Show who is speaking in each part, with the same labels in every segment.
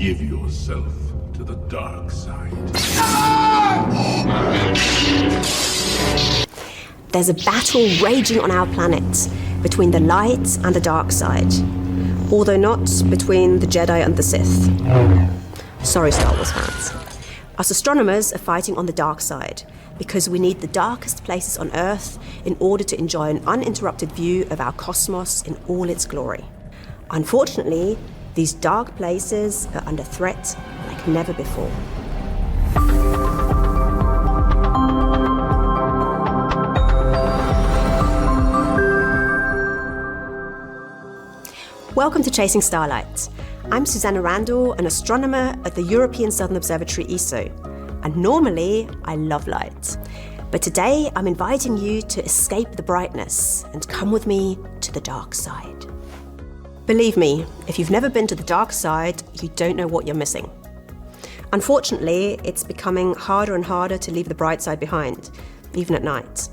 Speaker 1: Give yourself to the dark side.
Speaker 2: There's a battle raging on our planet between the light and the dark side, although not between the Jedi and the Sith. Sorry, Star Wars fans. Us astronomers are fighting on the dark side because we need the darkest places on Earth in order to enjoy an uninterrupted view of our cosmos in all its glory. Unfortunately, these dark places are under threat like never before. Welcome to Chasing Starlight. I'm Susanna Randall, an astronomer at the European Southern Observatory ESO, and normally I love light. But today I'm inviting you to escape the brightness and come with me to the dark side. Believe me, if you've never been to the dark side, you don't know what you're missing. Unfortunately, it's becoming harder and harder to leave the bright side behind, even at night.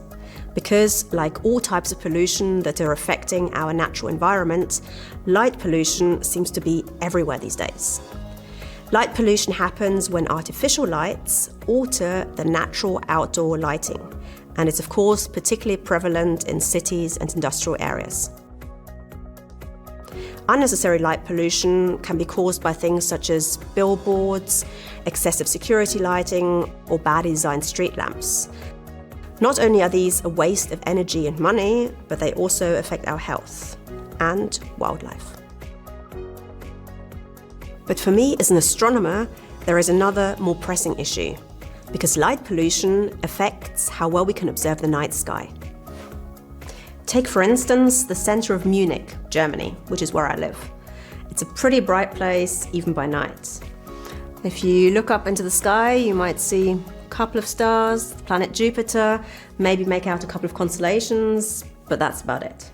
Speaker 2: Because, like all types of pollution that are affecting our natural environment, light pollution seems to be everywhere these days. Light pollution happens when artificial lights alter the natural outdoor lighting, and it's of course particularly prevalent in cities and industrial areas. Unnecessary light pollution can be caused by things such as billboards, excessive security lighting, or badly designed street lamps. Not only are these a waste of energy and money, but they also affect our health and wildlife. But for me as an astronomer, there is another more pressing issue, because light pollution affects how well we can observe the night sky. Take for instance the center of Munich, Germany, which is where I live. It's a pretty bright place even by night. If you look up into the sky, you might see couple of stars, the planet Jupiter, maybe make out a couple of constellations, but that's about it.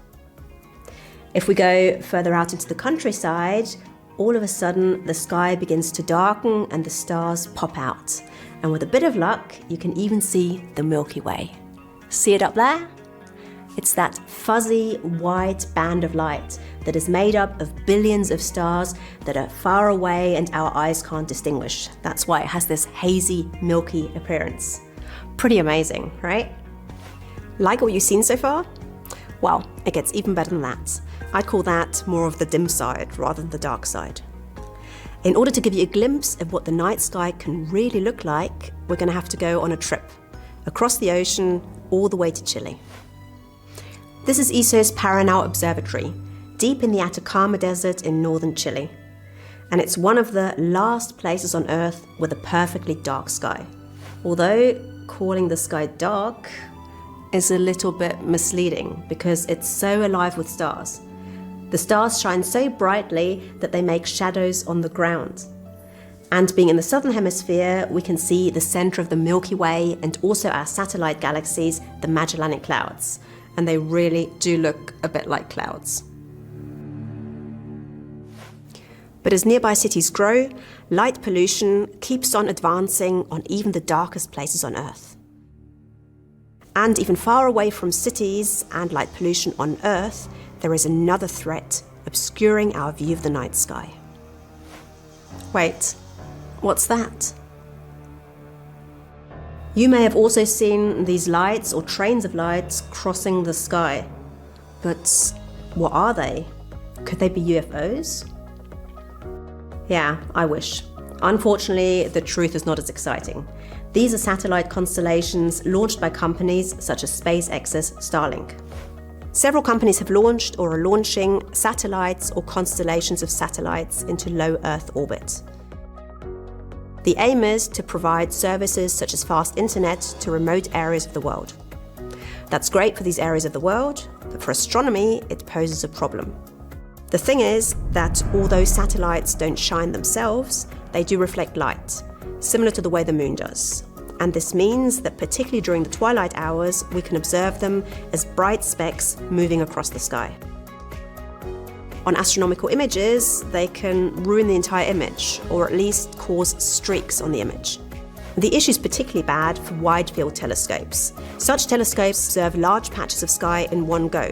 Speaker 2: If we go further out into the countryside, all of a sudden the sky begins to darken and the stars pop out. And with a bit of luck, you can even see the Milky Way. See it up there? It's that fuzzy white band of light that is made up of billions of stars that are far away and our eyes can't distinguish. That's why it has this hazy, milky appearance. Pretty amazing, right? Like what you've seen so far? Well, it gets even better than that. I'd call that more of the dim side rather than the dark side. In order to give you a glimpse of what the night sky can really look like, we're going to have to go on a trip across the ocean all the way to Chile. This is ESO's Paranal Observatory, deep in the Atacama Desert in northern Chile. And it's one of the last places on Earth with a perfectly dark sky. Although calling the sky dark is a little bit misleading because it's so alive with stars. The stars shine so brightly that they make shadows on the ground. And being in the southern hemisphere, we can see the center of the Milky Way and also our satellite galaxies, the Magellanic Clouds. And they really do look a bit like clouds. But as nearby cities grow, light pollution keeps on advancing on even the darkest places on Earth. And even far away from cities and light pollution on Earth, there is another threat obscuring our view of the night sky. Wait, what's that? You may have also seen these lights or trains of lights crossing the sky. But what are they? Could they be UFOs? Yeah, I wish. Unfortunately, the truth is not as exciting. These are satellite constellations launched by companies such as SpaceX's Starlink. Several companies have launched or are launching satellites or constellations of satellites into low Earth orbit. The aim is to provide services such as fast internet to remote areas of the world. That's great for these areas of the world, but for astronomy, it poses a problem. The thing is that although satellites don't shine themselves, they do reflect light, similar to the way the moon does. And this means that particularly during the twilight hours, we can observe them as bright specks moving across the sky. On astronomical images, they can ruin the entire image, or at least cause streaks on the image. The issue is particularly bad for wide-field telescopes. Such telescopes observe large patches of sky in one go,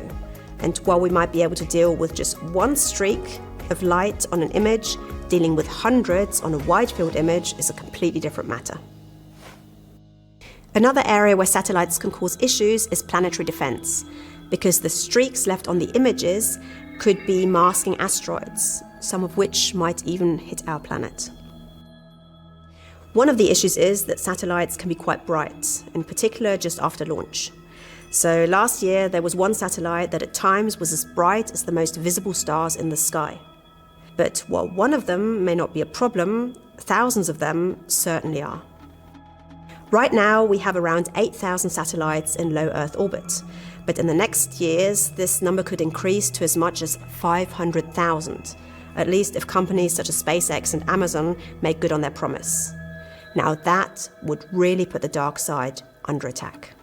Speaker 2: and while we might be able to deal with just one streak of light on an image, dealing with hundreds on a wide field image is a completely different matter. Another area where satellites can cause issues is planetary defense, because the streaks left on the images could be masking asteroids, some of which might even hit our planet. One of the issues is that satellites can be quite bright, in particular just after launch. So last year there was one satellite that at times was as bright as the most visible stars in the sky. But while one of them may not be a problem, thousands of them certainly are. Right now we have around 8,000 satellites in low Earth orbit, but in the next years this number could increase to as much as 500,000, at least if companies such as SpaceX and Amazon make good on their promise. Now that would really put the dark side under attack.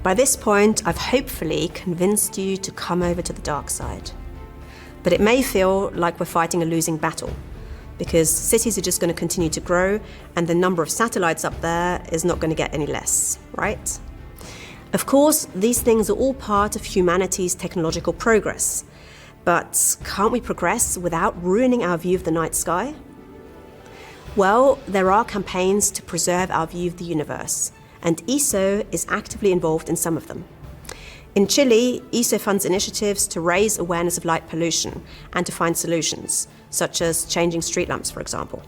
Speaker 2: By this point, I've hopefully convinced you to come over to the dark side. But it may feel like we're fighting a losing battle, because cities are just going to continue to grow and the number of satellites up there is not going to get any less, right? Of course, these things are all part of humanity's technological progress. But can't we progress without ruining our view of the night sky? Well, there are campaigns to preserve our view of the universe, and ESO is actively involved in some of them. In Chile, ESO funds initiatives to raise awareness of light pollution and to find solutions, such as changing street lamps, for example.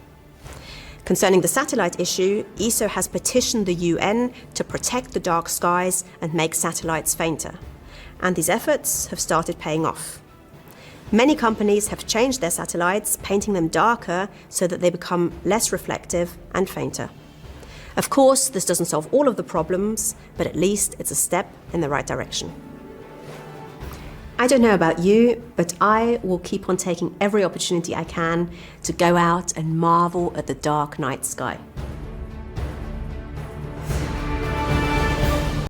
Speaker 2: Concerning the satellite issue, ESO has petitioned the UN to protect the dark skies and make satellites fainter. And these efforts have started paying off. Many companies have changed their satellites, painting them darker so that they become less reflective and fainter. Of course, this doesn't solve all of the problems, but at least it's a step in the right direction. I don't know about you, but I will keep on taking every opportunity I can to go out and marvel at the dark night sky.